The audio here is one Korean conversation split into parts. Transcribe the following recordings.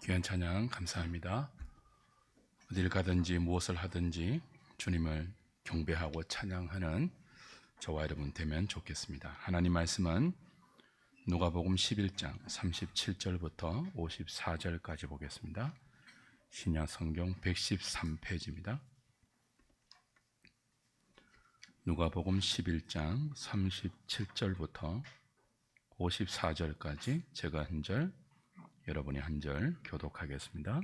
귀한 찬양 감사합니다. 어딜 가든지 무엇을 하든지 주님을 경배하고 찬양하는 저와 여러분 되면 좋겠습니다. 하나님 말씀은 누가복음 11장 37절부터 54절까지 보겠습니다. 신약 성경 113페이지입니다. 누가복음 11장 37절부터 54절까지 제가 한 절, 여러분이 한 절 교독하겠습니다.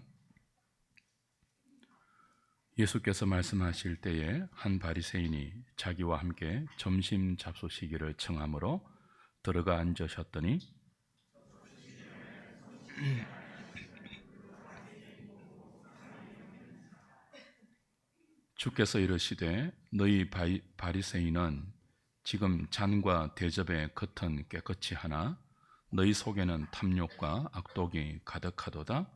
예수께서 말씀하실 때에 한 바리새인이 자기와 함께 점심 잡수시기를 청하므로 들어가 앉으셨더니 주께서 이르시되 너희 바리새인은 지금 잔과 대접의 겉은 깨끗이 하나 너희 속에는 탐욕과 악독이 가득하도다.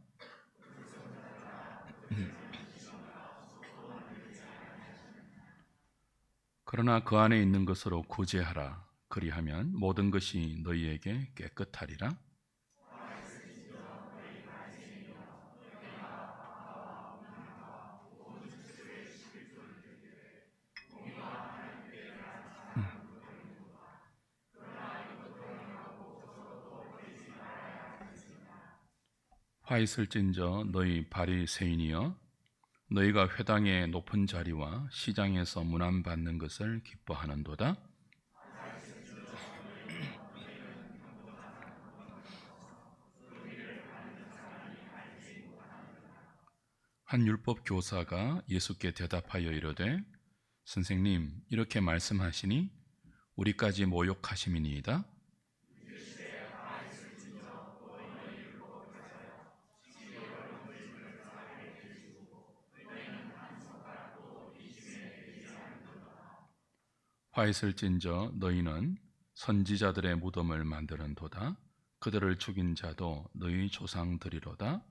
그러나 그 안에 있는 것으로 구제하라. 그리하면 모든 것이 너희에게 깨끗하리라. 화 있을진저 너희 바리새인이여, 너희가 회당의 높은 자리와 시장에서 문안받는 것을 기뻐하는도다. 한 율법 교사가 예수께 대답하여 이르되 선생님, 이렇게 말씀하시니 우리까지 모욕하심이니이다. 화 있을진저 너희는 선지자들의 무덤을 만드는도다. 그들을 죽인 자도 너희 조상들이로다.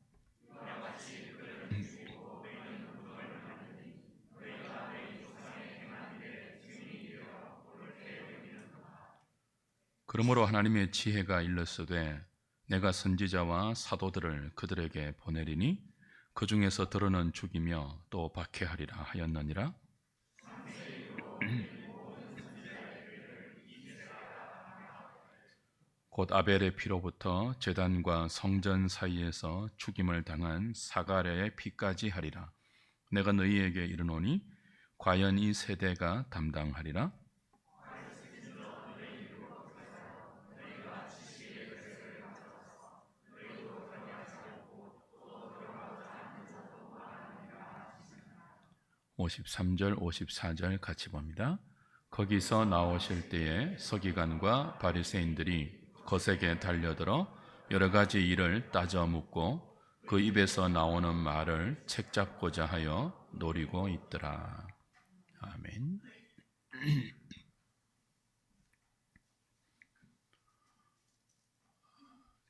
그러므로 하나님의 지혜가 일렀으되 내가 선지자와 사도들을 그들에게 보내리니 그 중에서 들어는 죽이며 또 박해하리라 하였느니라. 곧 아벨의 피로부터 제단과 성전 사이에서 죽임을 당한 사가랴의 피까지 하리라. 내가 너희에게 이르노니 과연 이 세대가 담당하리라. (53절) (54절) 같이 봅니다. 거기서 나오실 때에 서기관과 바리새인들이 거세게 달려들어 여러 가지 일을 따져 묻고 그 입에서 나오는 말을 책잡고자 하여 노리고 있더라. 아멘.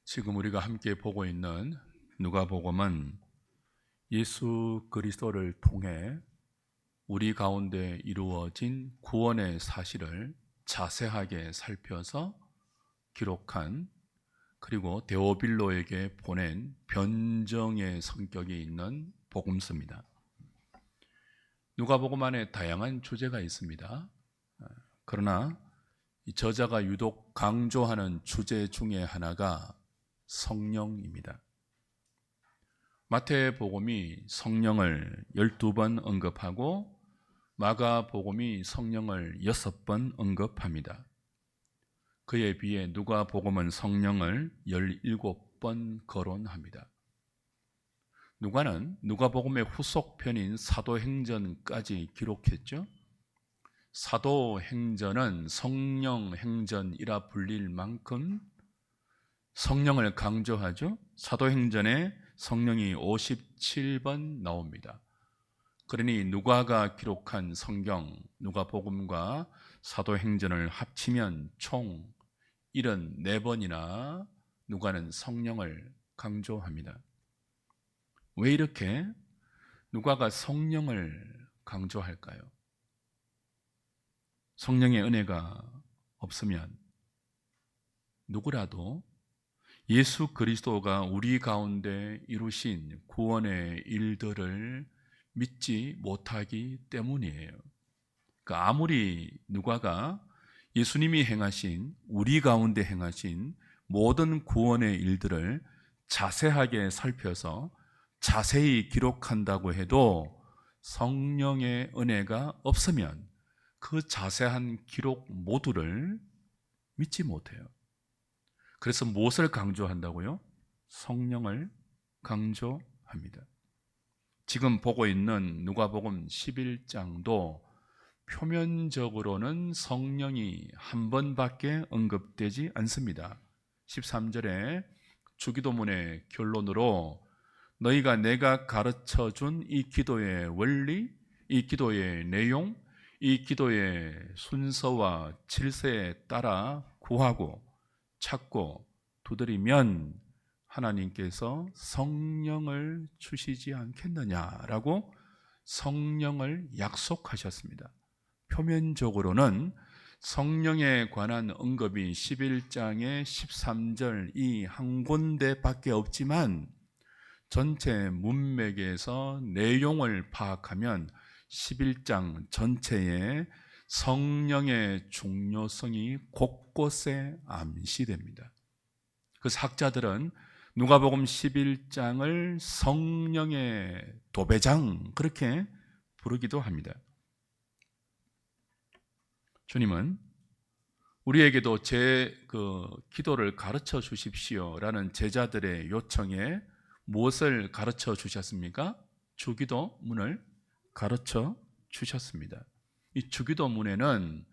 지금 우리가 함께 보고 있는 누가복음은 예수 그리스도를 통해 우리 가운데 이루어진 구원의 사실을 자세하게 살펴서 기록한, 그리고 데오빌로에게 보낸 변정의 성격이 있는 복음서입니다. 누가복음 안에 다양한 주제가 있습니다. 그러나 이 저자가 유독 강조하는 주제 중에 하나가 성령입니다. 마태복음이 성령을 12번 언급하고 마가복음이 성령을 6번 언급합니다. 그에 비해 누가복음은 성령을 17번 거론합니다. 누가는 누가복음의 후속편인 사도행전까지 기록했죠. 사도행전은 성령행전이라 불릴 만큼 성령을 강조하죠. 사도행전에 성령이 57번 나옵니다. 그러니 누가가 기록한 성경, 누가복음과 사도행전을 합치면 총 74번이나 누가는 성령을 강조합니다. 왜 이렇게 누가가 성령을 강조할까요? 성령의 은혜가 없으면 누구라도 예수 그리스도가 우리 가운데 이루신 구원의 일들을 믿지 못하기 때문이에요. 그러니까 아무리 누가가 예수님이 행하신, 우리 가운데 행하신 모든 구원의 일들을 자세하게 살펴서 자세히 기록한다고 해도 성령의 은혜가 없으면 그 자세한 기록 모두를 믿지 못해요. 그래서 무엇을 강조한다고요? 성령을 강조합니다. 지금 보고 있는 누가복음 11장도 표면적으로는 성령이 한 번밖에 언급되지 않습니다. 13절에 주기도문의 결론으로 너희가 내가 가르쳐준 이 기도의 원리, 이 기도의 내용, 이 기도의 순서와 질서에 따라 구하고 찾고 두드리면 하나님께서 성령을 주시지 않겠느냐라고 성령을 약속하셨습니다. 표면적으로는 성령에 관한 언급이 11장의 13절 이 한 군데밖에 없지만 전체 문맥에서 내용을 파악하면 11장 전체에 성령의 중요성이 곳곳에 암시됩니다. 그래서 학자들은 누가복음 11장을 성령의 도배장 그렇게 부르기도 합니다. 주님은 우리에게도 제 기도를 가르쳐 주십시오라는 제자들의 요청에 무엇을 가르쳐 주셨습니까? 주기도문을 가르쳐 주셨습니다. 이 주기도문에는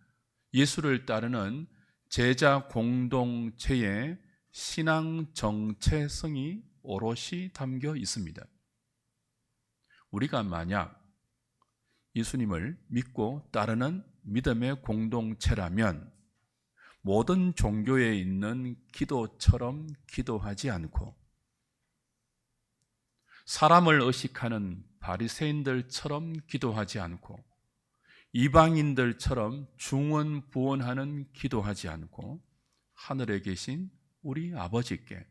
예수를 따르는 제자 공동체의 신앙 정체성이 오롯이 담겨 있습니다. 우리가 만약 예수님을 믿고 따르는 믿음의 공동체라면 모든 종교에 있는 기도처럼 기도하지 않고 사람을 의식하는 바리새인들처럼 기도하지 않고 이방인들처럼 중언부언하는 기도하지 않고 하늘에 계신 우리 아버지께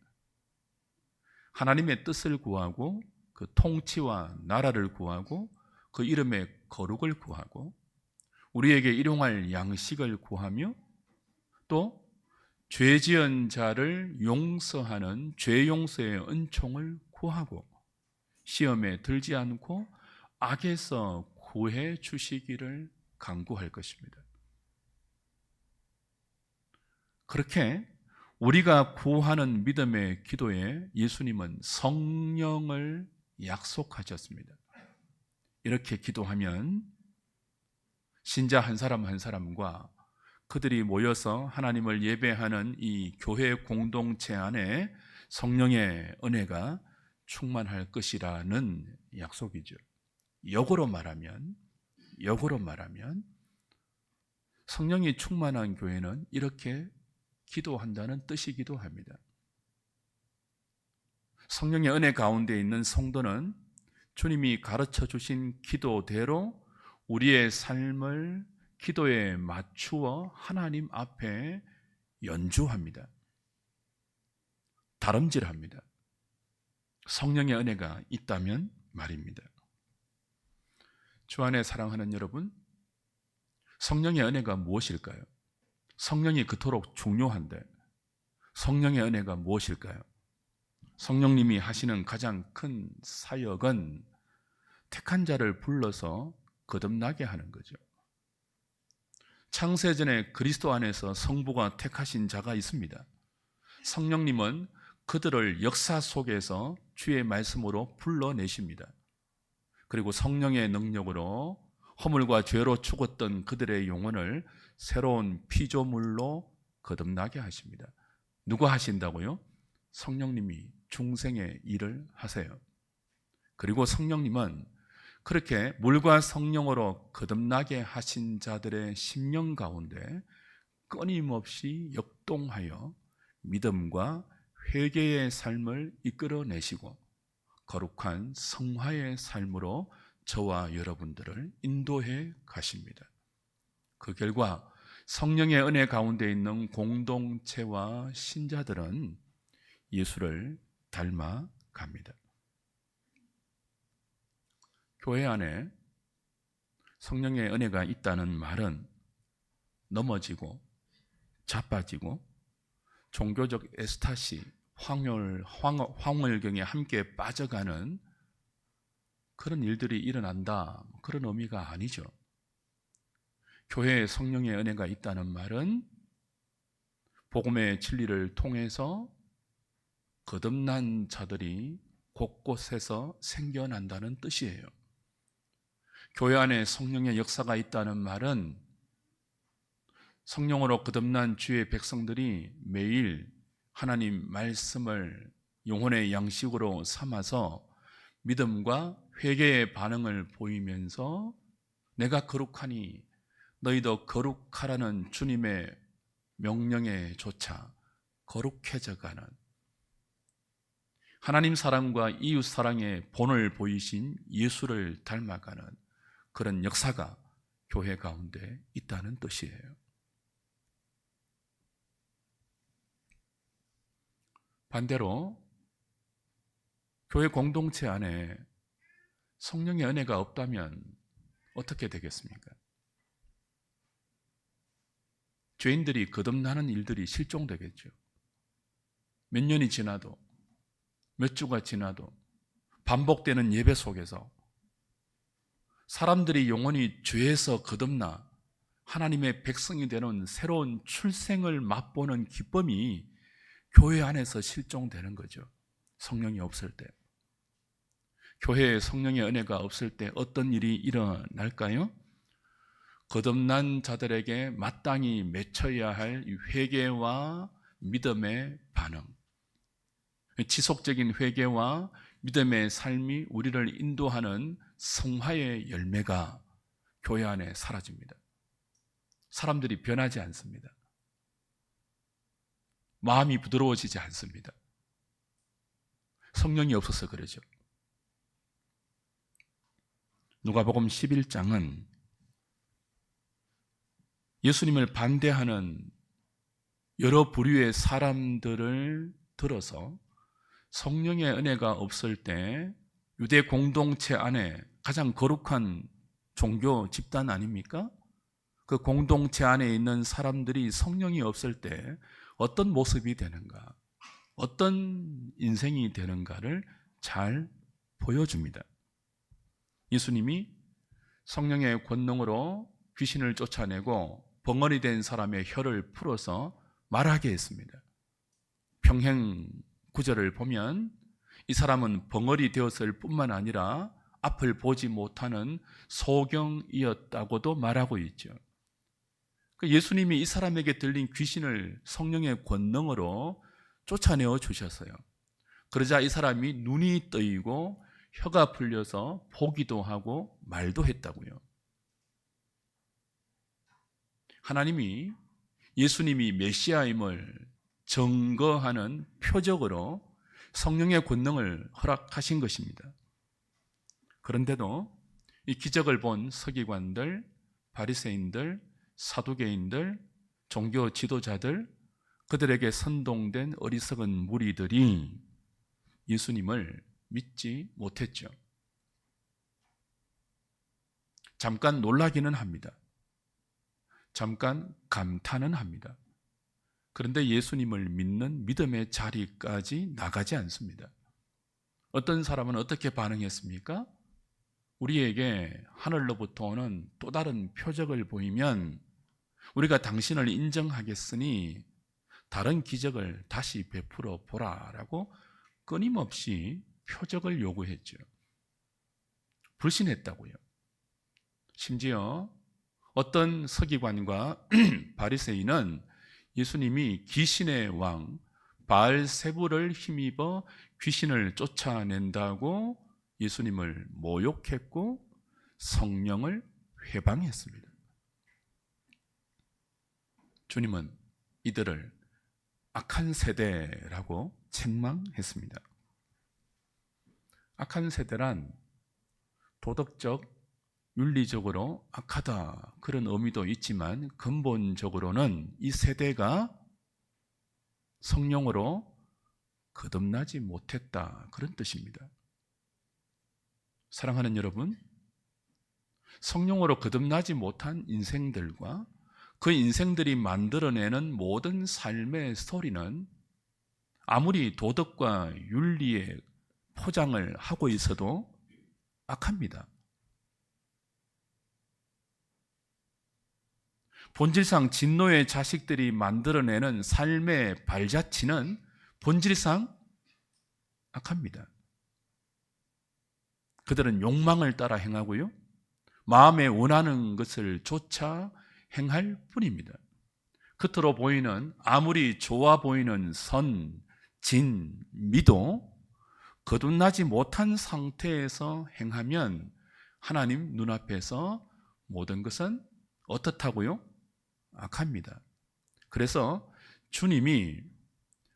하나님의 뜻을 구하고 그 통치와 나라를 구하고 그 이름의 거룩을 구하고 우리에게 일용할 양식을 구하며 또 죄 지은 자를 용서하는 죄 용서의 은총을 구하고 시험에 들지 않고 악에서 구해 주시기를 간구할 것입니다. 그렇게 우리가 구하는 믿음의 기도에 예수님은 성령을 약속하셨습니다. 이렇게 기도하면 신자 한 사람 한 사람과 그들이 모여서 하나님을 예배하는 이 교회 공동체 안에 성령의 은혜가 충만할 것이라는 약속이죠. 역으로 말하면 성령이 충만한 교회는 이렇게 기도한다는 뜻이기도 합니다. 성령의 은혜 가운데 있는 성도는 주님이 가르쳐 주신 기도대로 우리의 삶을 기도에 맞추어 하나님 앞에 연주합니다. 다름질합니다. 성령의 은혜가 있다면 말입니다. 주 안에 사랑하는 여러분, 성령의 은혜가 무엇일까요? 성령이 그토록 중요한데 성령의 은혜가 무엇일까요? 성령님이 하시는 가장 큰 사역은 택한 자를 불러서 거듭나게 하는 거죠. 창세전에 그리스도 안에서 성부가 택하신 자가 있습니다. 성령님은 그들을 역사 속에서 주의 말씀으로 불러내십니다. 그리고 성령의 능력으로 허물과 죄로 죽었던 그들의 영혼을 새로운 피조물로 거듭나게 하십니다. 누가 하신다고요? 성령님이 중생의 일을 하세요. 그리고 성령님은 그렇게 물과 성령으로 거듭나게 하신 자들의 심령 가운데 끊임없이 역동하여 믿음과 회개의 삶을 이끌어내시고 거룩한 성화의 삶으로 저와 여러분들을 인도해 가십니다. 그 결과 성령의 은혜 가운데 있는 공동체와 신자들은 예수를 닮아갑니다. 교회 안에 성령의 은혜가 있다는 말은 넘어지고 자빠지고 종교적 에스타시, 황홀경에 함께 빠져가는 그런 일들이 일어난다, 그런 의미가 아니죠. 교회에 성령의 은혜가 있다는 말은 복음의 진리를 통해서 거듭난 자들이 곳곳에서 생겨난다는 뜻이에요. 교회 안에 성령의 역사가 있다는 말은 성령으로 거듭난 주의 백성들이 매일 하나님 말씀을 영혼의 양식으로 삼아서 믿음과 회개의 반응을 보이면서 내가 거룩하니 너희도 거룩하라는 주님의 명령에 조차 거룩해져가는, 하나님 사랑과 이웃 사랑의 본을 보이신 예수를 닮아가는 그런 역사가 교회 가운데 있다는 뜻이에요. 반대로 교회 공동체 안에 성령의 은혜가 없다면 어떻게 되겠습니까? 죄인들이 거듭나는 일들이 실종되겠죠. 몇 년이 지나도, 몇 주가 지나도 반복되는 예배 속에서 사람들이 영원히 죄에서 거듭나 하나님의 백성이 되는 새로운 출생을 맛보는 기쁨이 교회 안에서 실종되는 거죠. 성령이 없을 때. 교회에 성령의 은혜가 없을 때 어떤 일이 일어날까요? 거듭난 자들에게 마땅히 맺혀야 할 회개와 믿음의 반응, 지속적인 회개와 믿음의 삶이 우리를 인도하는 성화의 열매가 교회 안에 사라집니다. 사람들이 변하지 않습니다. 마음이 부드러워지지 않습니다. 성령이 없어서 그러죠. 누가복음 11장은 예수님을 반대하는 여러 부류의 사람들을 들어서 성령의 은혜가 없을 때 유대 공동체 안에 가장 거룩한 종교 집단 아닙니까? 그 공동체 안에 있는 사람들이 성령이 없을 때 어떤 모습이 되는가, 어떤 인생이 되는가를 잘 보여줍니다. 예수님이 성령의 권능으로 귀신을 쫓아내고 벙어리 된 사람의 혀를 풀어서 말하게 했습니다. 평행 구절을 보면 이 사람은 벙어리 되었을 뿐만 아니라 앞을 보지 못하는 소경이었다고도 말하고 있죠. 예수님이 이 사람에게 들린 귀신을 성령의 권능으로 쫓아내어 주셨어요. 그러자 이 사람이 눈이 뜨이고 혀가 풀려서 보기도 하고 말도 했다고요. 하나님이 예수님이 메시아임을 증거하는 표적으로 성령의 권능을 허락하신 것입니다. 그런데도 이 기적을 본 서기관들, 바리새인들, 사두개인들, 종교 지도자들, 그들에게 선동된 어리석은 무리들이 예수님을 믿지 못했죠. 잠깐 놀라기는 합니다. 잠깐 감탄은 합니다. 그런데 예수님을 믿는 믿음의 자리까지 나가지 않습니다. 어떤 사람은 어떻게 반응했습니까? 우리에게 하늘로부터 오는 또 다른 표적을 보이면 우리가 당신을 인정하겠으니 다른 기적을 다시 베풀어 보라라고 끊임없이 표적을 요구했죠. 불신했다고요. 심지어 어떤 서기관과 바리새인은 예수님이 귀신의 왕 바알세불을 힘입어 귀신을 쫓아낸다고 예수님을 모욕했고 성령을 회방했습니다. 주님은 이들을 악한 세대라고 책망했습니다. 악한 세대란 도덕적, 윤리적으로 악하다 그런 의미도 있지만 근본적으로는 이 세대가 성령으로 거듭나지 못했다, 그런 뜻입니다. 사랑하는 여러분, 성령으로 거듭나지 못한 인생들과 그 인생들이 만들어내는 모든 삶의 스토리는 아무리 도덕과 윤리의 포장을 하고 있어도 악합니다. 본질상 진노의 자식들이 만들어내는 삶의 발자취는 본질상 악합니다. 그들은 욕망을 따라 행하고요, 마음에 원하는 것을 조차 행할 뿐입니다. 겉으로 보이는 아무리 좋아 보이는 선, 진, 미도 거듭나지 못한 상태에서 행하면 하나님 눈앞에서 모든 것은 어떻다고요? 악합니다. 그래서 주님이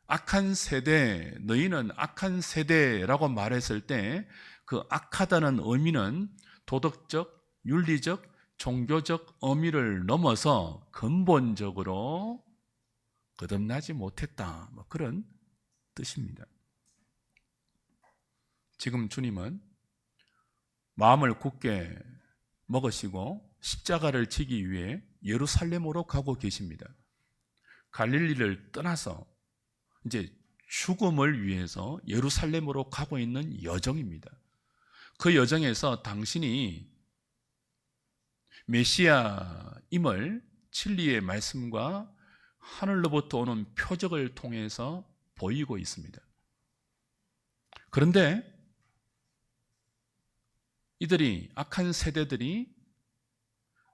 악한 세대, 너희는 악한 세대라고 말했을 때 그 악하다는 의미는 도덕적, 윤리적, 종교적 의미를 넘어서 근본적으로 거듭나지 못했다, 그런 뜻입니다. 지금 주님은 마음을 굳게 먹으시고 십자가를 지기 위해 예루살렘으로 가고 계십니다. 갈릴리를 떠나서 이제 죽음을 위해서 예루살렘으로 가고 있는 여정입니다. 그 여정에서 당신이 메시아임을 진리의 말씀과 하늘로부터 오는 표적을 통해서 보이고 있습니다. 그런데 이들이, 악한 세대들이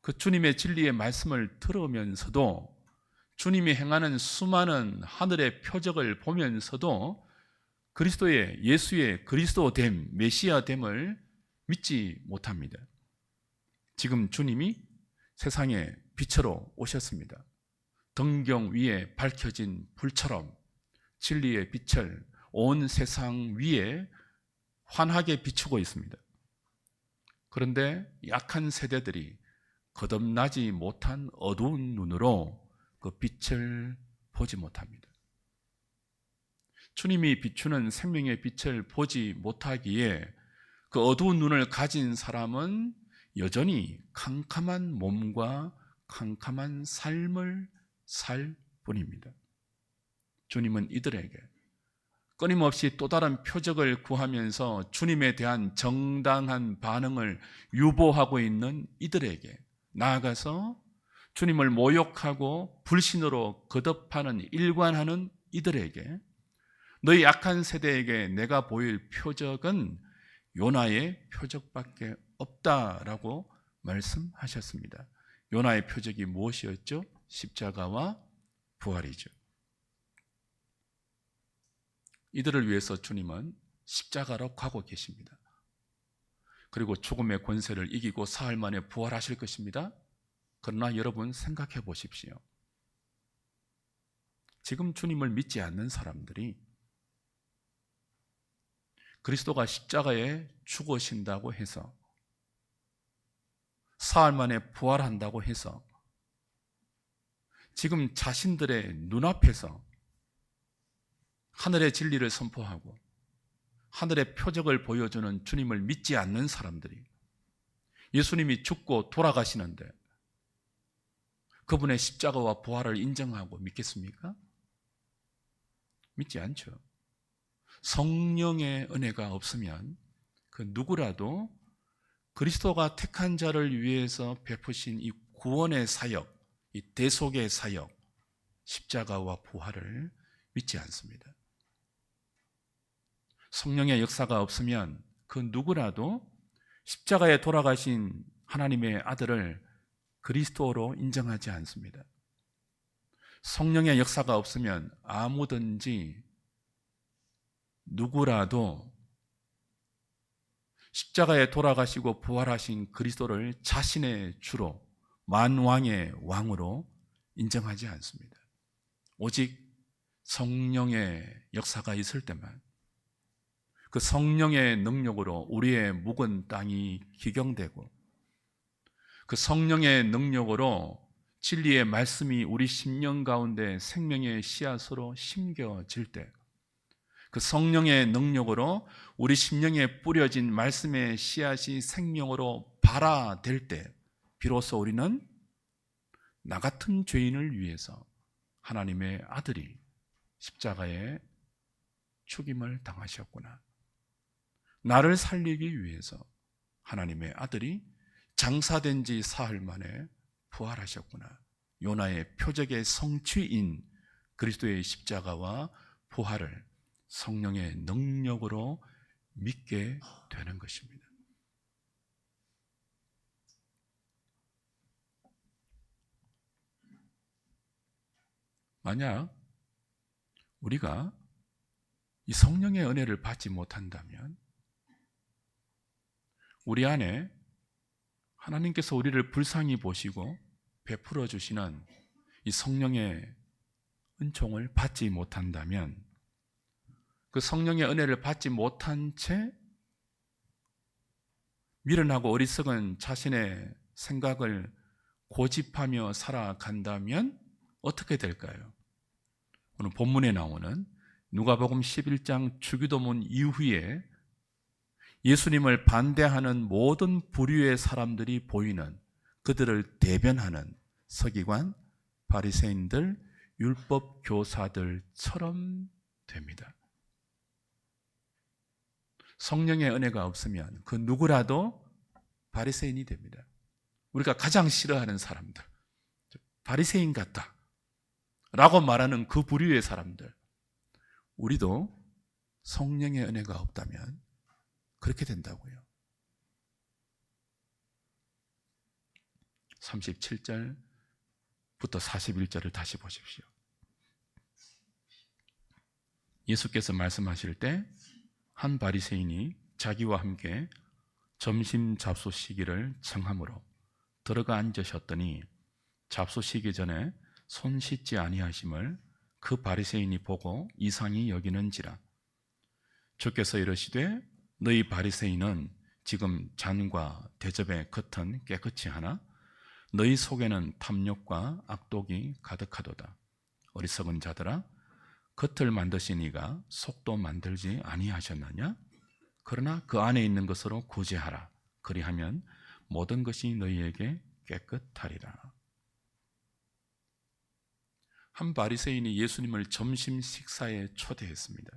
그 주님의 진리의 말씀을 들으면서도, 주님이 행하는 수많은 하늘의 표적을 보면서도 그리스도의, 예수의 그리스도됨, 메시아됨을 믿지 못합니다. 지금 주님이 세상에 빛으로 오셨습니다. 등경 위에 밝혀진 불처럼 진리의 빛을 온 세상 위에 환하게 비추고 있습니다. 그런데 약한 세대들이 거듭나지 못한 어두운 눈으로 그 빛을 보지 못합니다. 주님이 비추는 생명의 빛을 보지 못하기에 그 어두운 눈을 가진 사람은 여전히 캄캄한 몸과 캄캄한 삶을 살 뿐입니다. 주님은 이들에게 끊임없이 또 다른 표적을 구하면서 주님에 대한 정당한 반응을 유보하고 있는 이들에게, 나아가서 주님을 모욕하고 불신으로 거듭하는, 일관하는 이들에게, 너희 악한 세대에게 내가 보일 표적은 요나의 표적밖에 없다라고 말씀하셨습니다. 요나의 표적이 무엇이었죠? 십자가와 부활이죠. 이들을 위해서 주님은 십자가로 가고 계십니다. 그리고 죽음의 권세를 이기고 사흘 만에 부활하실 것입니다. 그러나 여러분 생각해 보십시오. 지금 주님을 믿지 않는 사람들이 그리스도가 십자가에 죽으신다고 해서, 사흘 만에 부활한다고 해서 지금 자신들의 눈앞에서 하늘의 진리를 선포하고 하늘의 표적을 보여주는 주님을 믿지 않는 사람들이, 예수님이 죽고 돌아가시는데 그분의 십자가와 부활을 인정하고 믿겠습니까? 믿지 않죠. 성령의 은혜가 없으면 그 누구라도 그리스도가 택한 자를 위해서 베푸신 이 구원의 사역, 이 대속의 사역, 십자가와 부활을 믿지 않습니다. 성령의 역사가 없으면 그 누구라도 십자가에 돌아가신 하나님의 아들을 그리스도로 인정하지 않습니다. 성령의 역사가 없으면 아무든지 누구라도 십자가에 돌아가시고 부활하신 그리스도를 자신의 주로, 만왕의 왕으로 인정하지 않습니다. 오직 성령의 역사가 있을 때만, 그 성령의 능력으로 우리의 묵은 땅이 기경되고, 그 성령의 능력으로 진리의 말씀이 우리 심령 가운데 생명의 씨앗으로 심겨질 때, 그 성령의 능력으로 우리 심령에 뿌려진 말씀의 씨앗이 생명으로 발화될 때 비로소 우리는 나 같은 죄인을 위해서 하나님의 아들이 십자가에 죽임을 당하셨구나. 나를 살리기 위해서 하나님의 아들이 장사된 지 사흘 만에 부활하셨구나. 요나의 표적의 성취인 그리스도의 십자가와 부활을 성령의 능력으로 믿게 되는 것입니다. 만약 우리가 이 성령의 은혜를 받지 못한다면 우리 안에 하나님께서 우리를 불쌍히 보시고 베풀어 주시는 이 성령의 은총을 받지 못한다면 그 성령의 은혜를 받지 못한 채 미련하고 어리석은 자신의 생각을 고집하며 살아간다면 어떻게 될까요? 오늘 본문에 나오는 누가복음 11장 주기도문 이후에 예수님을 반대하는 모든 부류의 사람들이 보이는 그들을 대변하는 서기관, 바리새인들, 율법 교사들처럼 됩니다. 성령의 은혜가 없으면 그 누구라도 바리새인이 됩니다. 우리가 가장 싫어하는 사람들, 바리새인 같다 라고 말하는 그 부류의 사람들, 우리도 성령의 은혜가 없다면 그렇게 된다고요. 37절부터 41절을 다시 보십시오. 예수께서 말씀하실 때 한 바리새인이 자기와 함께 점심 잡수시기를 청함으로 들어가 앉으셨더니 잡수시기 전에 손 씻지 아니하심을 그 바리새인이 보고 이상히 여기는지라. 주께서 이르시되 너희 바리새인은 지금 잔과 대접의 겉은 깨끗이 하나 너희 속에는 탐욕과 악독이 가득하도다. 어리석은 자들아, 겉을 만드신 이가 속도 만들지 아니하셨느냐? 그러나 그 안에 있는 것으로 구제하라. 그리하면 모든 것이 너희에게 깨끗하리라. 한 바리새인이 예수님을 점심 식사에 초대했습니다.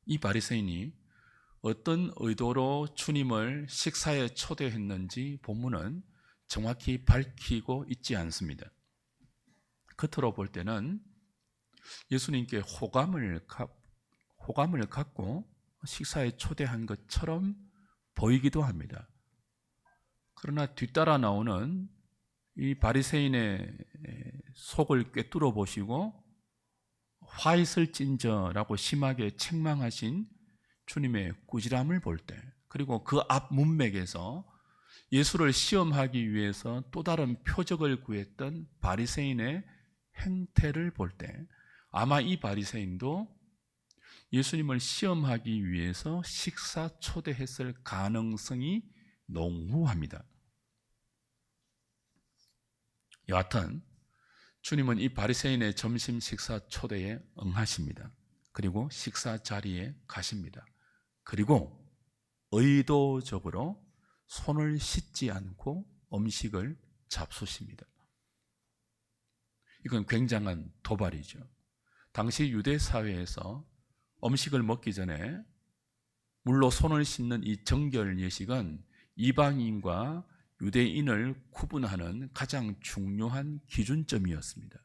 이 바리새인이 어떤 의도로 주님을 식사에 초대했는지 본문은 정확히 밝히고 있지 않습니다. 겉으로 볼 때는 예수님께 호감을 갖고 식사에 초대한 것처럼 보이기도 합니다. 그러나 뒤따라 나오는 이 바리새인의 속을 꿰뚫어 보시고 화 있을진저라고 심하게 책망하신 주님의 꾸지람을 볼 때, 그리고 그 앞 문맥에서 예수를 시험하기 위해서 또 다른 표적을 구했던 바리새인의 행태를 볼 때 아마 이 바리새인도 예수님을 시험하기 위해서 식사 초대했을 가능성이 농후합니다. 여하튼 주님은 이 바리새인의 점심 식사 초대에 응하십니다. 그리고 식사 자리에 가십니다. 그리고 의도적으로 손을 씻지 않고 음식을 잡수십니다. 이건 굉장한 도발이죠. 당시 유대 사회에서 음식을 먹기 전에 물로 손을 씻는 이 정결 예식은 이방인과 유대인을 구분하는 가장 중요한 기준점이었습니다.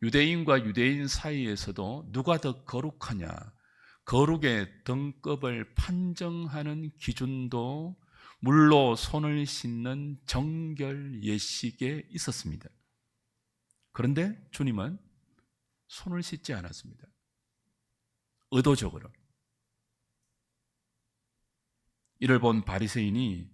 유대인과 유대인 사이에서도 누가 더 거룩하냐, 거룩의 등급을 판정하는 기준도 물로 손을 씻는 정결 예식에 있었습니다. 그런데 주님은 손을 씻지 않았습니다. 의도적으로. 이를 본 바리새인이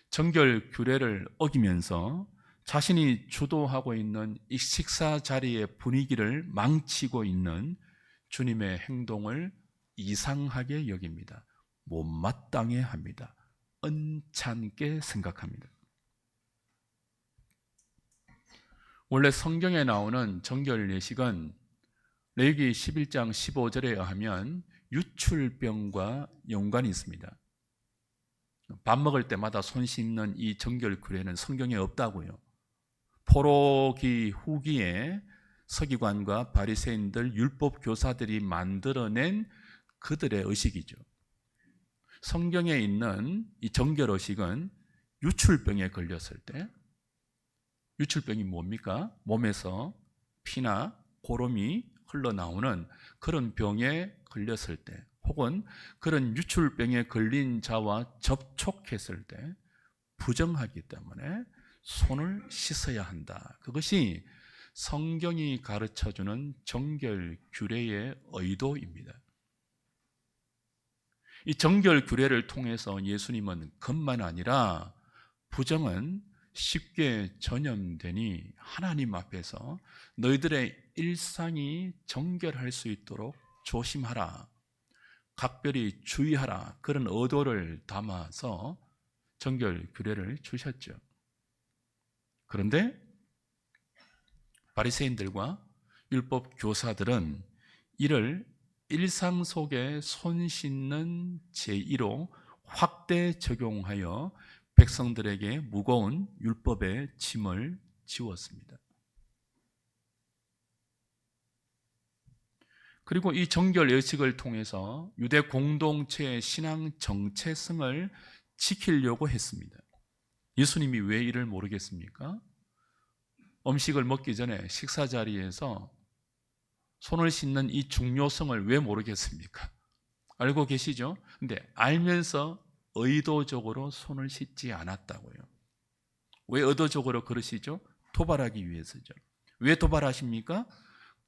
정결 규례를 어기면서 자신이 주도하고 있는 이 식사 자리의 분위기를 망치고 있는 주님의 행동을 이상하게 여깁니다. 못마땅해 합니다. 언짢게 생각합니다. 원래 성경에 나오는 정결 예식은 레위기 11장 15절에 의하면 유출병과 연관이 있습니다. 밥 먹을 때마다 손 씻는 이 정결 규례는 성경에 없다고요. 포로기 후기에 서기관과 바리새인들 율법 교사들이 만들어낸 그들의 의식이죠. 성경에 있는 이 정결 의식은 유출병에 걸렸을 때, 유출병이 뭡니까? 몸에서 피나 고름이 흘러나오는 그런 병에 걸렸을 때, 혹은 그런 유출병에 걸린 자와 접촉했을 때 부정하기 때문에 손을 씻어야 한다. 그것이 성경이 가르쳐주는 정결 규례의 의도입니다. 이 정결 규례를 통해서 예수님은 것만 아니라 부정은 쉽게 전염되니 하나님 앞에서 너희들의 일상이 정결할 수 있도록 조심하라, 각별히 주의하라, 그런 의도를 담아서 정결 규례를 주셨죠. 그런데 바리새인들과 율법 교사들은 이를 일상 속에 손 씻는 제1로 확대 적용하여 백성들에게 무거운 율법의 짐을 지웠습니다. 그리고 이 정결 의식을 통해서 유대 공동체의 신앙 정체성을 지키려고 했습니다. 예수님이 왜 이를 모르겠습니까? 음식을 먹기 전에 식사 자리에서 손을 씻는 이 중요성을 왜 모르겠습니까? 알고 계시죠? 근데 알면서 의도적으로 손을 씻지 않았다고요. 왜 의도적으로 그러시죠? 도발하기 위해서죠. 왜 도발하십니까?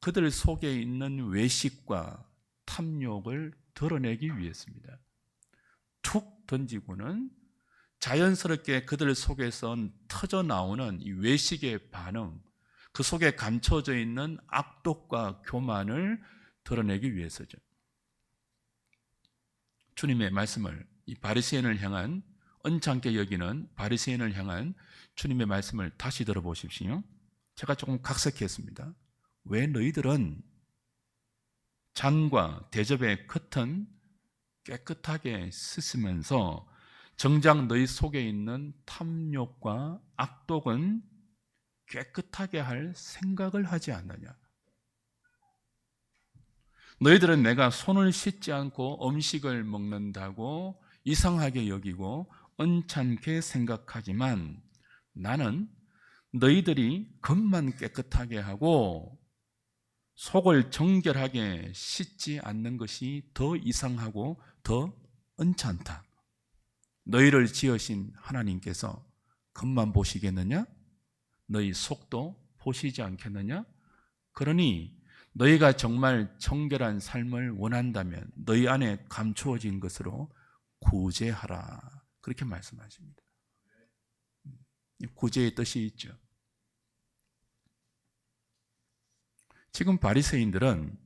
그들 속에 있는 외식과 탐욕을 드러내기 위해서입니다. 툭 던지고는 자연스럽게 그들 속에서 터져 나오는 이 외식의 반응, 그 속에 감춰져 있는 악독과 교만을 드러내기 위해서죠. 주님의 말씀을, 이 바리새인을 향한, 언짢게 여기는 바리새인을 향한 주님의 말씀을 다시 들어보십시오. 제가 조금 각색했습니다. 왜 너희들은 잔과 대접의 겉은 깨끗하게 씻으면서 정작 너희 속에 있는 탐욕과 악독은 깨끗하게 할 생각을 하지 않느냐? 너희들은 내가 손을 씻지 않고 음식을 먹는다고 이상하게 여기고 언짢게 생각하지만 나는 너희들이 겉만 깨끗하게 하고 속을 정결하게 씻지 않는 것이 더 이상하고 더 언짢다. 너희를 지으신 하나님께서 겉만 보시겠느냐? 너희 속도 보시지 않겠느냐? 그러니 너희가 정말 정결한 삶을 원한다면 너희 안에 감추어진 것으로 구제하라. 그렇게 말씀하십니다. 구제의 뜻이 있죠. 지금 바리새인들은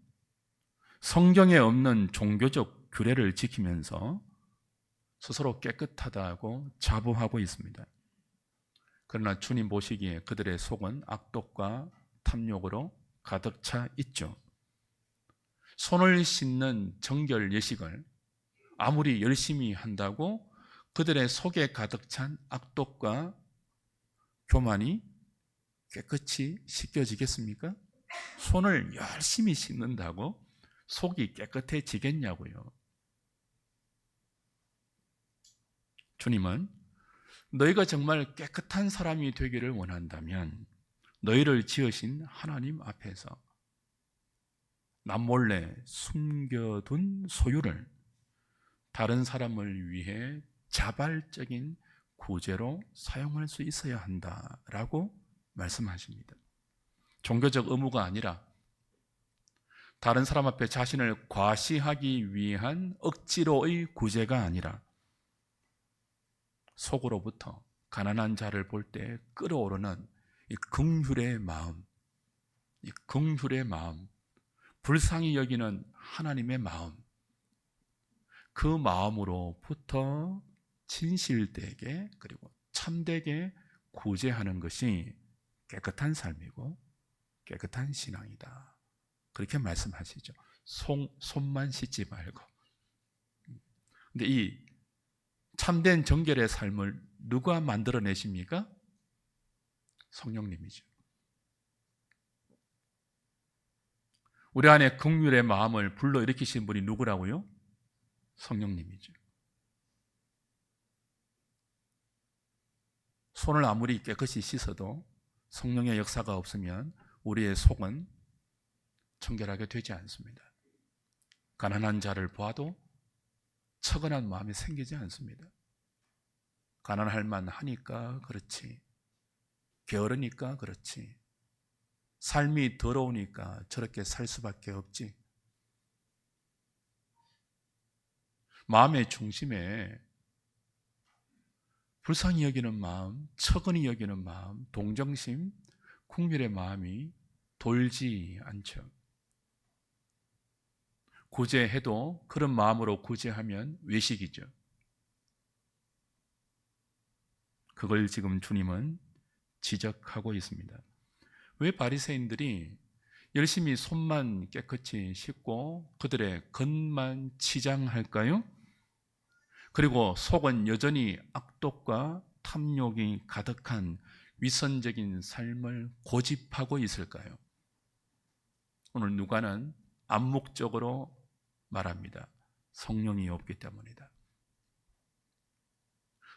성경에 없는 종교적 규례를 지키면서 스스로 깨끗하다고 자부하고 있습니다. 그러나 주님 보시기에 그들의 속은 악독과 탐욕으로 가득 차 있죠. 손을 씻는 정결 예식을 아무리 열심히 한다고 그들의 속에 가득 찬 악독과 교만이 깨끗이 씻겨지겠습니까? 손을 열심히 씻는다고 속이 깨끗해지겠냐고요. 주님은 너희가 정말 깨끗한 사람이 되기를 원한다면 너희를 지으신 하나님 앞에서 남몰래 숨겨둔 소유를 다른 사람을 위해 자발적인 구제로 사용할 수 있어야 한다라고 말씀하십니다. 종교적 의무가 아니라 다른 사람 앞에 자신을 과시하기 위한 억지로의 구제가 아니라 속으로부터 가난한 자를 볼 때 끓어오르는 이 긍휼의 마음, 이 긍휼의 마음, 불쌍히 여기는 하나님의 마음, 그 마음으로부터 진실되게 그리고 참되게 구제하는 것이 깨끗한 삶이고 깨끗한 신앙이다. 그렇게 말씀하시죠. 손만 씻지 말고. 근데 이 참된 정결의 삶을 누가 만들어내십니까? 성령님이죠. 우리 안에 긍휼의 마음을 불러일으키신 분이 누구라고요? 성령님이죠. 손을 아무리 깨끗이 씻어도 성령의 역사가 없으면 우리의 속은 청결하게 되지 않습니다. 가난한 자를 보아도 처근한 마음이 생기지 않습니다. 가난할 만하니까 그렇지, 게으르니까 그렇지, 삶이 더러우니까 저렇게 살 수밖에 없지. 마음의 중심에 불쌍히 여기는 마음, 처근히 여기는 마음, 동정심, 긍휼의 마음이 돌지 않죠. 구제해도 그런 마음으로 구제하면 외식이죠. 그걸 지금 주님은 지적하고 있습니다. 왜 바리새인들이 열심히 손만 깨끗이 씻고 그들의 겉만 치장할까요? 그리고 속은 여전히 악독과 탐욕이 가득한 위선적인 삶을 고집하고 있을까요? 오늘 누가는 암묵적으로 말합니다. 성령이 없기 때문이다.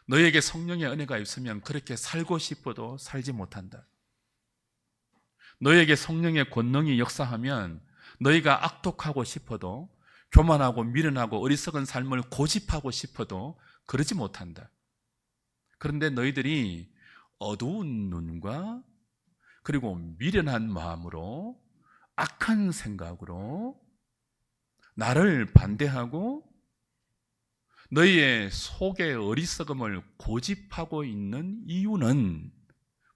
너에게 성령의 은혜가 있으면 그렇게 살고 싶어도 살지 못한다. 너에게 성령의 권능이 역사하면 너희가 악독하고 싶어도, 교만하고 미련하고 어리석은 삶을 고집하고 싶어도 그러지 못한다. 그런데 너희들이 어두운 눈과 그리고 미련한 마음으로, 악한 생각으로 나를 반대하고 너희의 속의 어리석음을 고집하고 있는 이유는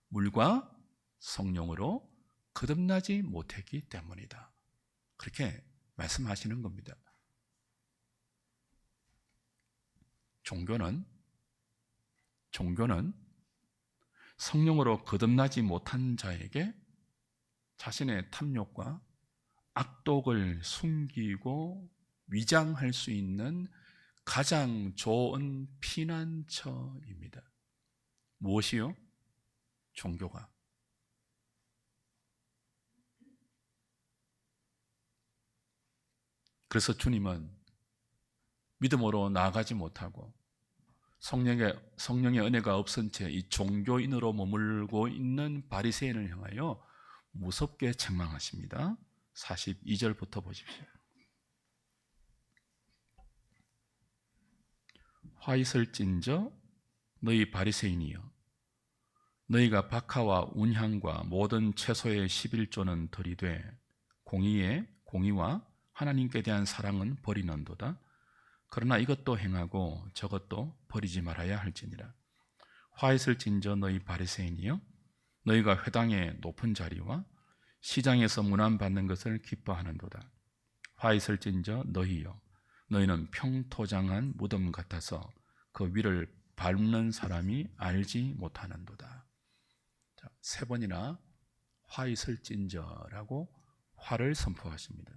물과 성령으로 거듭나지 못했기 때문이다. 그렇게 말씀하시는 겁니다. 종교는 성령으로 거듭나지 못한 자에게 자신의 탐욕과 악독을 숨기고 위장할 수 있는 가장 좋은 피난처입니다. 무엇이요? 종교가. 그래서 주님은 믿음으로 나아가지 못하고 성령의 은혜가 없은 채 이 종교인으로 머물고 있는 바리새인을 향하여 무섭게 책망하십니다. 42절부터 보십시오. 화 있을진저 너희 바리새인이여, 너희가 박하와 운향과 모든 채소의 11조는 들이되 공의와 하나님께 대한 사랑은 버리는도다. 그러나 이것도 행하고 저것도 버리지 말아야 할지니라. 화 있을진저 너희 바리새인이여, 너희가 회당의 높은 자리와 시장에서 문안받는 것을 기뻐하는도다. 화 있을진저 너희여, 너희는 평토장한 무덤 같아서 그 위를 밟는 사람이 알지 못하는도다. 자, 3번이나 화 있을진저라고 화를 선포하십니다.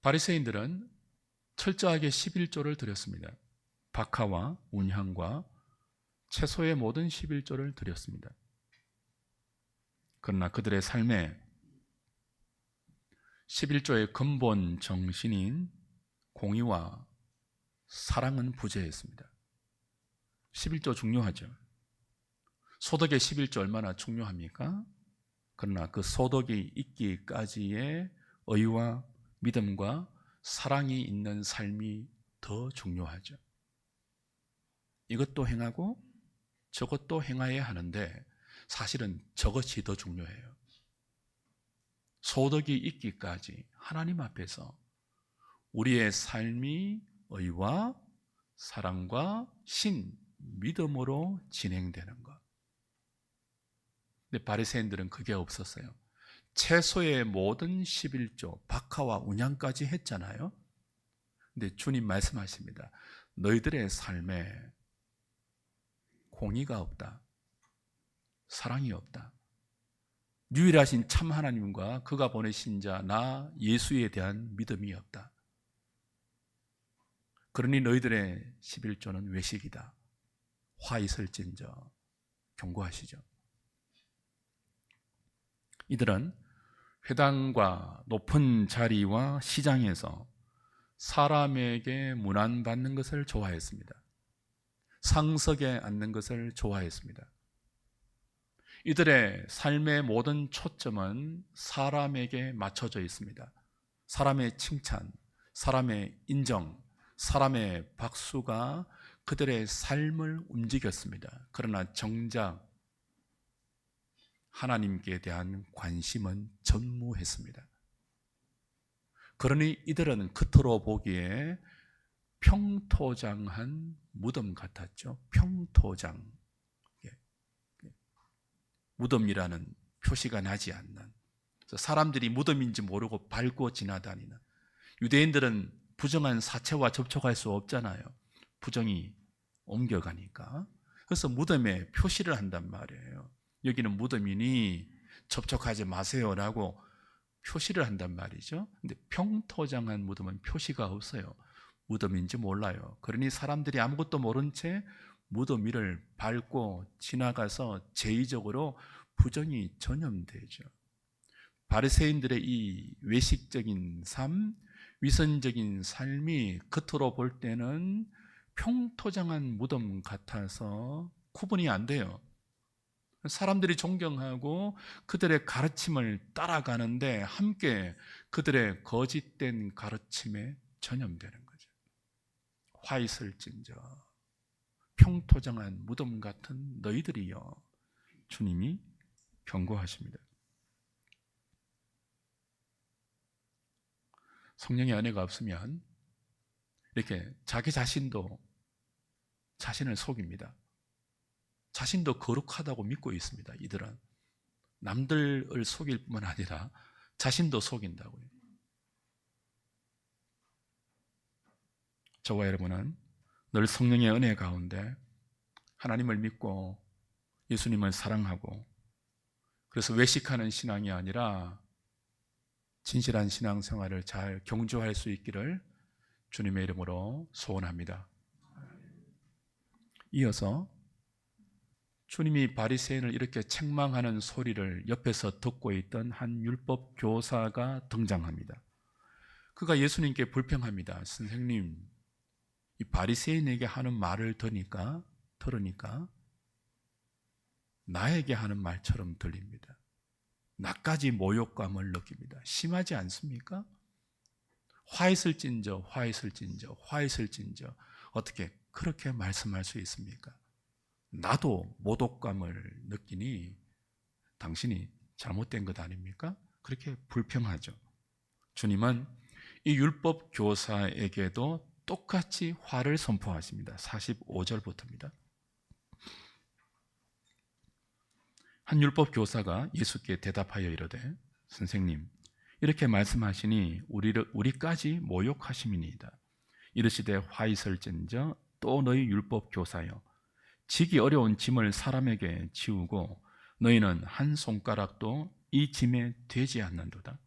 바리새인들은 철저하게 11조를 드렸습니다. 박하와 운향과 채소의 모든 11조를 드렸습니다. 그러나 그들의 삶에 11조의 근본 정신인 공의와 사랑은 부재했습니다. 11조 중요하죠. 소득의 11조 얼마나 중요합니까? 그러나 그 소득이 있기까지의 의와 믿음과 사랑이 있는 삶이 더 중요하죠. 이것도 행하고 저것도 행해야 하는데 사실은 저것이 더 중요해요. 소득이 있기까지 하나님 앞에서 우리의 삶이 의와 사랑과 믿음으로 진행되는 것. 근데 바리새인들은 그게 없었어요. 채소의 모든 11조, 박하와 운향까지 했잖아요. 근데 주님 말씀하십니다. 너희들의 삶에 공의가 없다, 사랑이 없다. 유일하신 참 하나님과 그가 보내신 자 나 예수에 대한 믿음이 없다. 그러니 너희들의 11조는 외식이다. 화 있을진저 경고하시죠. 이들은 회당과 높은 자리와 시장에서 사람에게 문안받는 것을 좋아했습니다. 상석에 앉는 것을 좋아했습니다. 이들의 삶의 모든 초점은 사람에게 맞춰져 있습니다. 사람의 칭찬, 사람의 인정, 사람의 박수가 그들의 삶을 움직였습니다. 그러나 정작 하나님께 대한 관심은 전무했습니다. 그러니 이들은 겉으로 보기에 평토장한 무덤 같았죠. 평토장. 무덤이라는 표시가 나지 않는, 사람들이 무덤인지 모르고 밟고 지나다니는, 유대인들은 부정한 사체와 접촉할 수 없잖아요. 부정이 옮겨가니까. 그래서 무덤에 표시를 한단 말이에요. 여기는 무덤이니 접촉하지 마세요라고 표시를 한단 말이죠. 근데 평토장한 무덤은 표시가 없어요. 무덤인지 몰라요. 그러니 사람들이 아무것도 모른 채 무덤 위를 밟고 지나가서 제의적으로 부정이 전염되죠. 바리새인들의 이 외식적인 삶, 위선적인 삶이 겉으로 볼 때는 평토장한 무덤 같아서 구분이 안 돼요. 사람들이 존경하고 그들의 가르침을 따라가는데 함께 그들의 거짓된 가르침에 전염되는 거죠. 화 있을진저 평토장한 무덤 같은 너희들이여, 주님이 경고하십니다. 성령의 은혜가 없으면 이렇게 자기 자신도 자신을 속입니다. 자신도 거룩하다고 믿고 있습니다. 이들은 남들을 속일 뿐만 아니라 자신도 속인다고요. 저와 여러분은 늘 성령의 은혜 가운데 하나님을 믿고 예수님을 사랑하고, 그래서 외식하는 신앙이 아니라 진실한 신앙생활을 잘 경주할 수 있기를 주님의 이름으로 소원합니다. 이어서 주님이 바리새인을 이렇게 책망하는 소리를 옆에서 듣고 있던 한 율법 교사가 등장합니다. 그가 예수님께 불평합니다. 선생님, 이 바리새인에게 하는 말을 들으니까 나에게 하는 말처럼 들립니다. 나까지 모욕감을 느낍니다. 심하지 않습니까? 화 있을진저 어떻게 그렇게 말씀할 수 있습니까? 나도 모독감을 느끼니 당신이 잘못된 것 아닙니까? 그렇게 불평하죠. 주님은 이 율법 교사에게도 똑같이 화를 선포하십니다. 45절부터입니다. 한 율법 교사가 예수께 대답하여 이르되, 선생님, 이렇게 말씀하시니 우리까지 모욕하심이니이다. 이르시되 화 있을진저 또 너희 율법 교사여, 지기 어려운 짐을 사람에게 지우고 너희는 한 손가락도 이 짐에 되지 않는도다.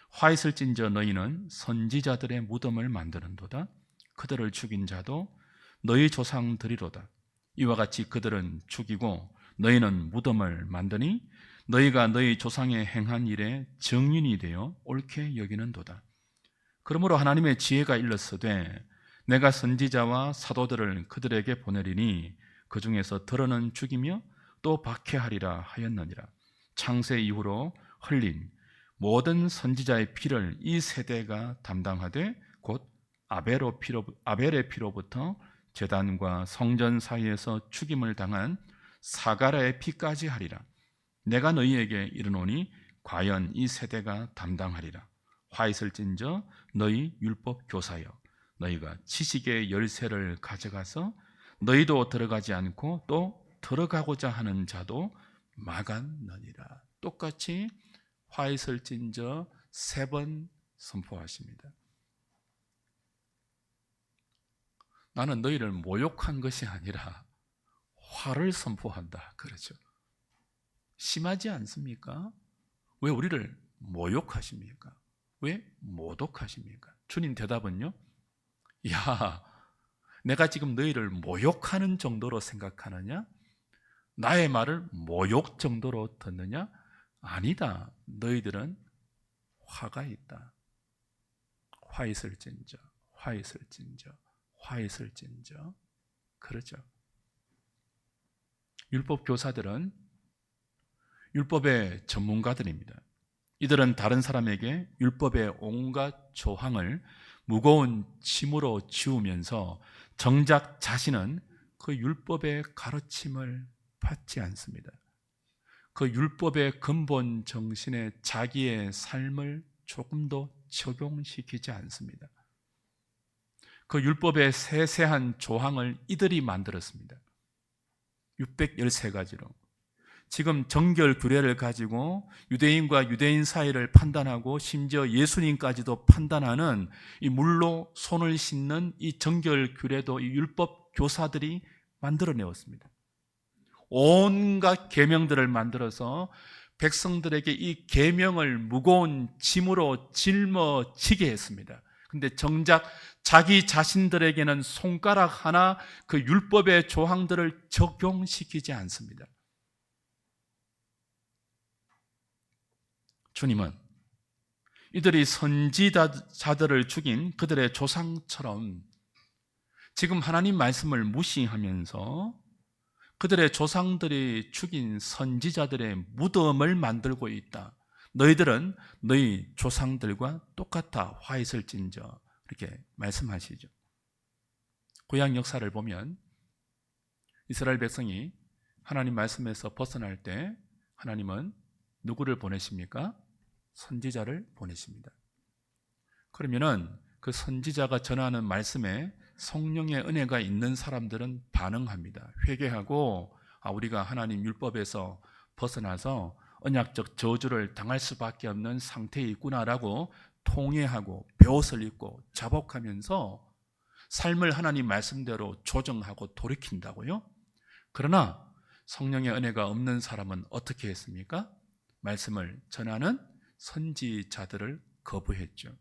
화 있을진저 너희는 선지자들의 무덤을 만드는도다. 그들을 죽인 자도 너희 조상들이로다. 이와 같이 그들은 죽이고 너희는 무덤을 만드니 너희가 너희 조상의 행한 일에 증인이 되어 옳게 여기는도다. 그러므로 하나님의 지혜가 일렀으되 내가 선지자와 사도들을 그들에게 보내리니 그 중에서 들어는 죽이며 또 박해하리라 하였느니라. 창세 이후로 흘린 모든 선지자의 피를 이 세대가 담당하되 곧 아벨의 피로부터 제단과 성전 사이에서 죽임을 당한 사가랴의 피까지 하리라. 내가 너희에게 이르노니 과연 이 세대가 담당하리라. 화 있을진저 너희 율법 교사여, 너희가 지식의 열쇠를 가져가서 너희도 들어가지 않고 또 들어가고자 하는 자도 막았느니라. 똑같이 화 있을진저 3번 선포하십니다. 나는 너희를 모욕한 것이 아니라 화를 선포한다. 그렇죠. 심하지 않습니까? 왜 우리를 모욕하십니까? 왜 모독하십니까? 주님 대답은요, 야, 내가 지금 너희를 모욕하는 정도로 생각하느냐? 나의 말을 모욕 정도로 듣느냐? 아니다. 너희들은 화가 있다. 화 있을진저, 화 있을진저, 화 있을진저. 그러죠. 율법 교사들은 율법의 전문가들입니다. 이들은 다른 사람에게 율법의 온갖 조항을 무거운 짐으로 지우면서 정작 자신은 그 율법의 가르침을 받지 않습니다. 그 율법의 근본 정신에 자기의 삶을 조금도 적용시키지 않습니다. 그 율법의 세세한 조항을 이들이 만들었습니다. 613가지로. 지금 정결 규례를 가지고 유대인과 유대인 사이를 판단하고 심지어 예수님까지도 판단하는 이 물로 손을 씻는 이 정결 규례도 이 율법 교사들이 만들어내었습니다. 온갖 계명들을 만들어서 백성들에게 이 계명을 무거운 짐으로 짊어지게 했습니다. 근데 정작 자기 자신들에게는 손가락 하나 그 율법의 조항들을 적용시키지 않습니다. 주님은 이들이 선지자들을 죽인 그들의 조상처럼 지금 하나님 말씀을 무시하면서 그들의 조상들이 죽인 선지자들의 무덤을 만들고 있다. 너희들은 너희 조상들과 똑같아 화 있을진저, 이렇게 말씀하시죠. 구약 역사를 보면 이스라엘 백성이 하나님 말씀에서 벗어날 때 하나님은 누구를 보내십니까? 선지자를 보내십니다. 그러면은 그 선지자가 전하는 말씀에 성령의 은혜가 있는 사람들은 반응합니다. 회개하고 우리가 하나님 율법에서 벗어나서 언약적 저주를 당할 수밖에 없는 상태에 있구나라고 통회하고 벼옷을 입고 자복하면서 삶을 하나님 말씀대로 조정하고 돌이킨다고요? 그러나 성령의 은혜가 없는 사람은 어떻게 했습니까? 말씀을 전하는 선지자들을 거부했죠.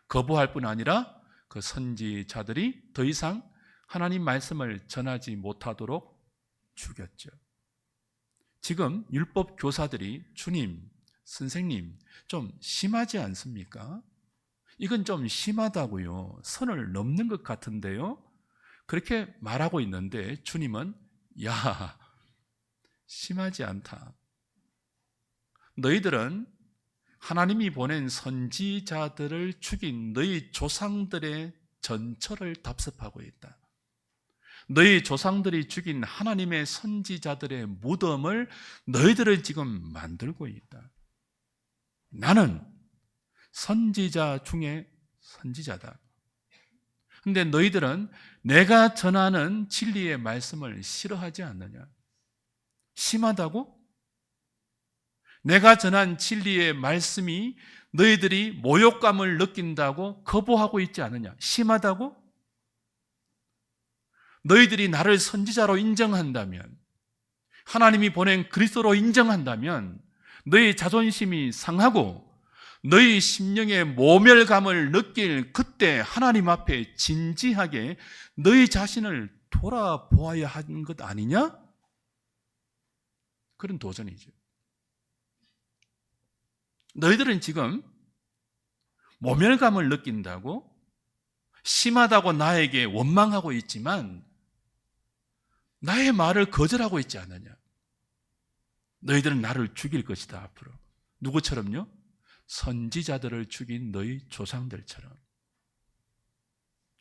거부할 뿐 아니라 그 선지자들이 더 이상 하나님 말씀을 전하지 못하도록 죽였죠. 지금 율법 교사들이 주님, 선생님, 좀 심하지 않습니까? 이건 좀 심하다고요. 선을 넘는 것 같은데요. 그렇게 말하고 있는데 주님은 야, 심하지 않다. 너희들은 하나님이 보낸 선지자들을 죽인 너희 조상들의 전처를 답습하고 있다. 너희 조상들이 죽인 하나님의 선지자들의 무덤을 너희들은 지금 만들고 있다. 나는 선지자 중에 선지자다. 근데 너희들은 내가 전하는 진리의 말씀을 싫어하지 않느냐? 심하다고? 내가 전한 진리의 말씀이 너희들이 모욕감을 느낀다고 거부하고 있지 않느냐? 심하다고? 너희들이 나를 선지자로 인정한다면, 하나님이 보낸 그리스도로 인정한다면 너희 자존심이 상하고 너희 심령의 모멸감을 느낄 그때 하나님 앞에 진지하게 너희 자신을 돌아보아야 하는 것 아니냐? 그런 도전이죠. 너희들은 지금 모멸감을 느낀다고 심하다고 나에게 원망하고 있지만 나의 말을 거절하고 있지 않느냐? 너희들은 나를 죽일 것이다 앞으로. 누구처럼요? 선지자들을 죽인 너희 조상들처럼.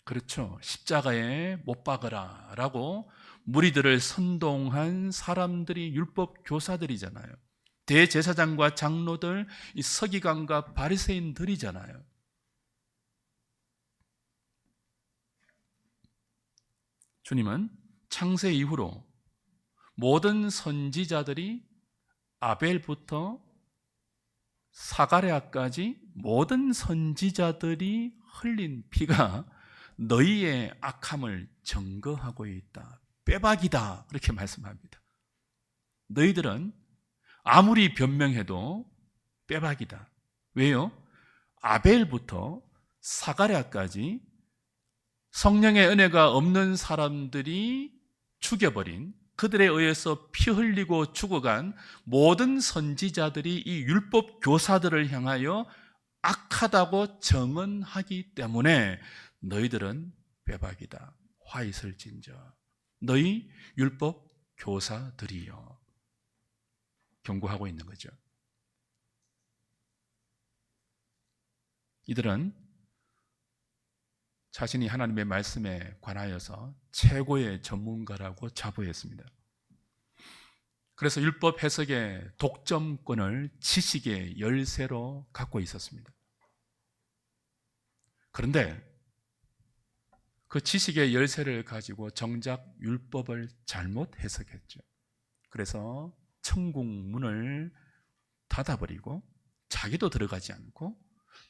그렇죠. 십자가에 못 박으라 라고 무리들을 선동한 사람들이 율법 교사들이잖아요. 대제사장과 장로들, 이 서기관과 바리새인들이잖아요. 주님은 창세 이후로 모든 선지자들이 아벨부터 사가랴까지 모든 선지자들이 흘린 피가 너희의 악함을 증거하고 있다. 빼박이다. 그렇게 말씀합니다. 너희들은 아무리 변명해도 빼박이다. 왜요? 아벨부터 사가랴까지 성령의 은혜가 없는 사람들이 죽여버린, 그들에 의해서 피 흘리고 죽어간 모든 선지자들이 이 율법 교사들을 향하여 악하다고 정언하기 때문에 너희들은 빼박이다. 화 있을진저. 너희 율법 교사들이요. 경고하고 있는 거죠. 이들은 자신이 하나님의 말씀에 관하여서 최고의 전문가라고 자부했습니다. 그래서 율법 해석의 독점권을 지식의 열쇠로 갖고 있었습니다. 그런데 그 지식의 열쇠를 가지고 정작 율법을 잘못 해석했죠. 그래서 천국 문을 닫아버리고 자기도 들어가지 않고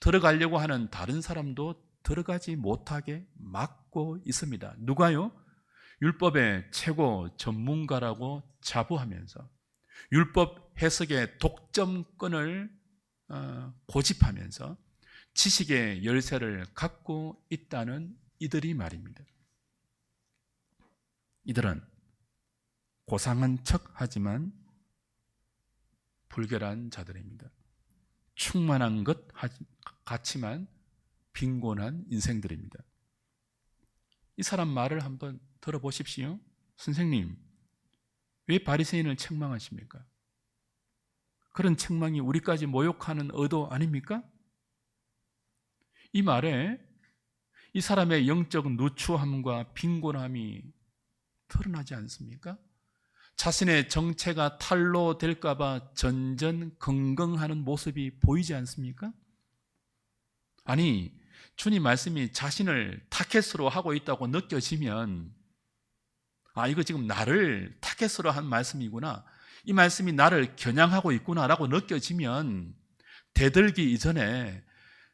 들어가려고 하는 다른 사람도 들어가지 못하게 막고 있습니다. 누가요? 율법의 최고 전문가라고 자부하면서 율법 해석의 독점권을 고집하면서 지식의 열쇠를 갖고 있다는 이들이 말입니다. 이들은 고상한 척하지만 불결한 자들입니다. 충만한 것 같지만 빈곤한 인생들입니다. 이 사람 말을 한번 들어보십시오. 선생님, 왜 바리새인을 책망하십니까? 그런 책망이 우리까지 모욕하는 의도 아닙니까? 이 말에 이 사람의 영적 누추함과 빈곤함이 드러나지 않습니까? 자신의 정체가 탈로 될까 봐 전전긍긍하는 모습이 보이지 않습니까? 아니, 주님 말씀이 자신을 타겟으로 하고 있다고 느껴지면 이거 지금 나를 타겟으로 한 말씀이구나, 이 말씀이 나를 겨냥하고 있구나라고 느껴지면 대들기 이전에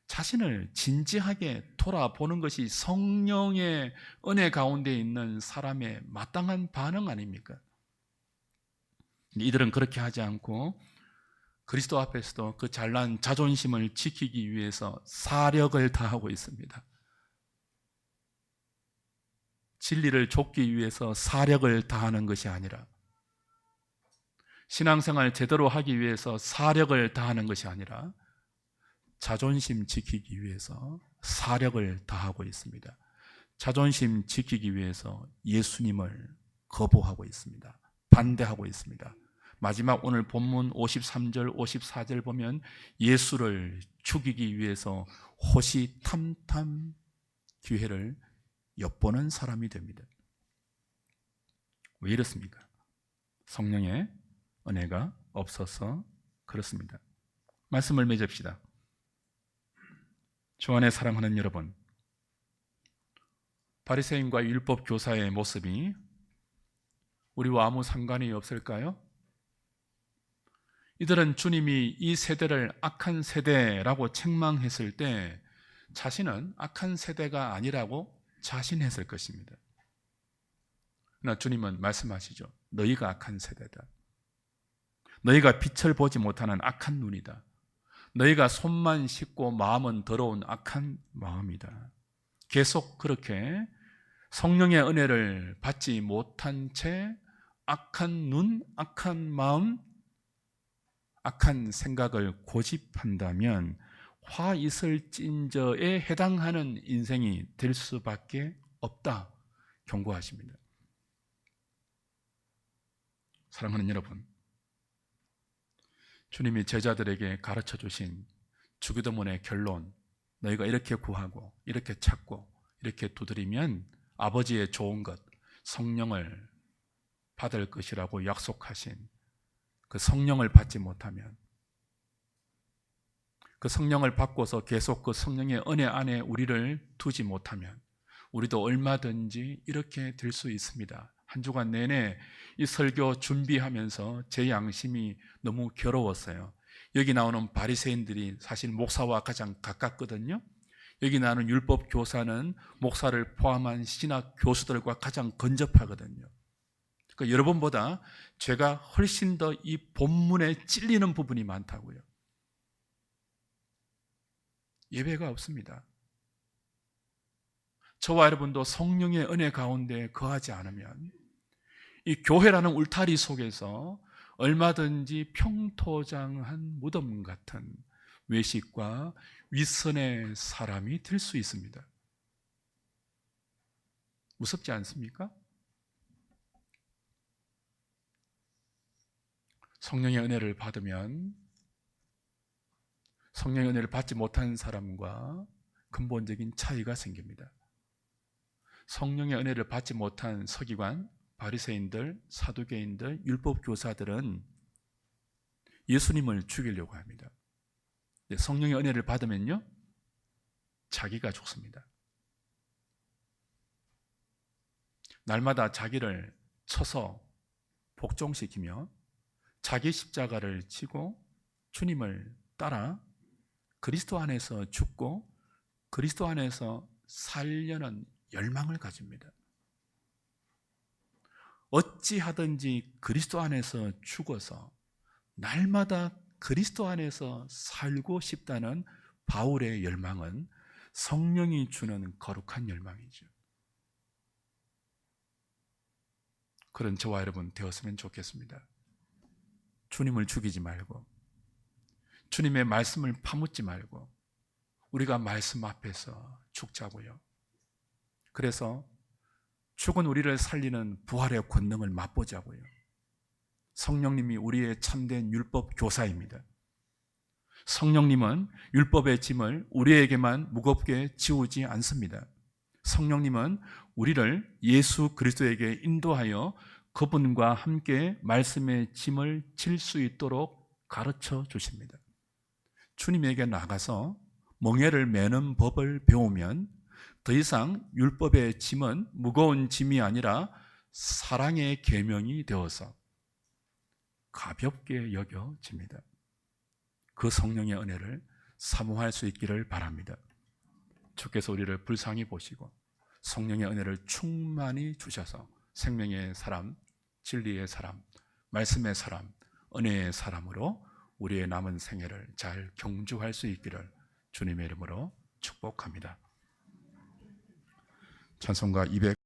자신을 진지하게 돌아보는 것이 성령의 은혜 가운데 있는 사람의 마땅한 반응 아닙니까? 이들은 그렇게 하지 않고 그리스도 앞에서도 그 잘난 자존심을 지키기 위해서 사력을 다하고 있습니다. 진리를 좇기 위해서 사력을 다하는 것이 아니라, 신앙생활 제대로 하기 위해서 사력을 다하는 것이 아니라 자존심 지키기 위해서 사력을 다하고 있습니다. 자존심 지키기 위해서 예수님을 거부하고 있습니다. 반대하고 있습니다. 마지막 오늘 본문 53절, 54절 보면 예수를 죽이기 위해서 호시탐탐 기회를 엿보는 사람이 됩니다. 왜 이렇습니까? 성령의 은혜가 없어서 그렇습니다. 말씀을 맺읍시다. 주 안에 사랑하는 여러분, 바리새인과 율법 교사의 모습이 우리와 아무 상관이 없을까요? 이들은 주님이 이 세대를 악한 세대라고 책망했을 때 자신은 악한 세대가 아니라고 자신했을 것입니다. 그러나 주님은 말씀하시죠. 너희가 악한 세대다. 너희가 빛을 보지 못하는 악한 눈이다. 너희가 손만 씻고 마음은 더러운 악한 마음이다. 계속 그렇게 성령의 은혜를 받지 못한 채 악한 눈, 악한 마음, 악한 생각을 고집한다면 화 있을 찐저에 해당하는 인생이 될 수밖에 없다 경고하십니다. 사랑하는 여러분, 주님이 제자들에게 가르쳐 주신 주기도문의 결론, 너희가 이렇게 구하고 이렇게 찾고 이렇게 두드리면 아버지의 좋은 것, 성령을 받을 것이라고 약속하신 그 성령을 받지 못하면, 그 성령을 받고서 계속 그 성령의 은혜 안에 우리를 두지 못하면 우리도 얼마든지 이렇게 될 수 있습니다. 한 주간 내내 이 설교 준비하면서 제 양심이 너무 괴로웠어요. 여기 나오는 바리새인들이 사실 목사와 가장 가깝거든요. 여기 나오는 율법 교사는 목사를 포함한 신학 교수들과 가장 근접하거든요. 그러니까 여러분보다 제가 훨씬 더 이 본문에 찔리는 부분이 많다고요. 예배가 없습니다. 저와 여러분도 성령의 은혜 가운데 거하지 않으면 이 교회라는 울타리 속에서 얼마든지 평토장한 무덤 같은 외식과 윗선의 사람이 될 수 있습니다. 무섭지 않습니까? 성령의 은혜를 받으면 성령의 은혜를 받지 못한 사람과 근본적인 차이가 생깁니다. 성령의 은혜를 받지 못한 서기관, 바리새인들, 사두개인들, 율법교사들은 예수님을 죽이려고 합니다. 성령의 은혜를 받으면요, 자기가 죽습니다. 날마다 자기를 쳐서 복종시키며 자기 십자가를 지고 주님을 따라 그리스도 안에서 죽고 그리스도 안에서 살려는 열망을 가집니다. 어찌하든지 그리스도 안에서 죽어서 날마다 그리스도 안에서 살고 싶다는 바울의 열망은 성령이 주는 거룩한 열망이죠. 그런 저와 여러분 되었으면 좋겠습니다. 주님을 죽이지 말고 주님의 말씀을 파묻지 말고 우리가 말씀 앞에서 죽자고요. 그래서 죽은 우리를 살리는 부활의 권능을 맛보자고요. 성령님이 우리의 참된 율법 교사입니다. 성령님은 율법의 짐을 우리에게만 무겁게 지우지 않습니다. 성령님은 우리를 예수 그리스도에게 인도하여 그분과 함께 말씀의 짐을 질 수 있도록 가르쳐 주십니다. 주님에게 나가서 멍에를 매는 법을 배우면 더 이상 율법의 짐은 무거운 짐이 아니라 사랑의 계명이 되어서 가볍게 여겨집니다. 그 성령의 은혜를 사모할 수 있기를 바랍니다. 주께서 우리를 불쌍히 보시고 성령의 은혜를 충만히 주셔서 생명의 사람, 진리의 사람, 말씀의 사람, 은혜의 사람으로 우리의 남은 생애를 잘 경주할 수 있기를 주님의 이름으로 축복합니다. 찬송가 200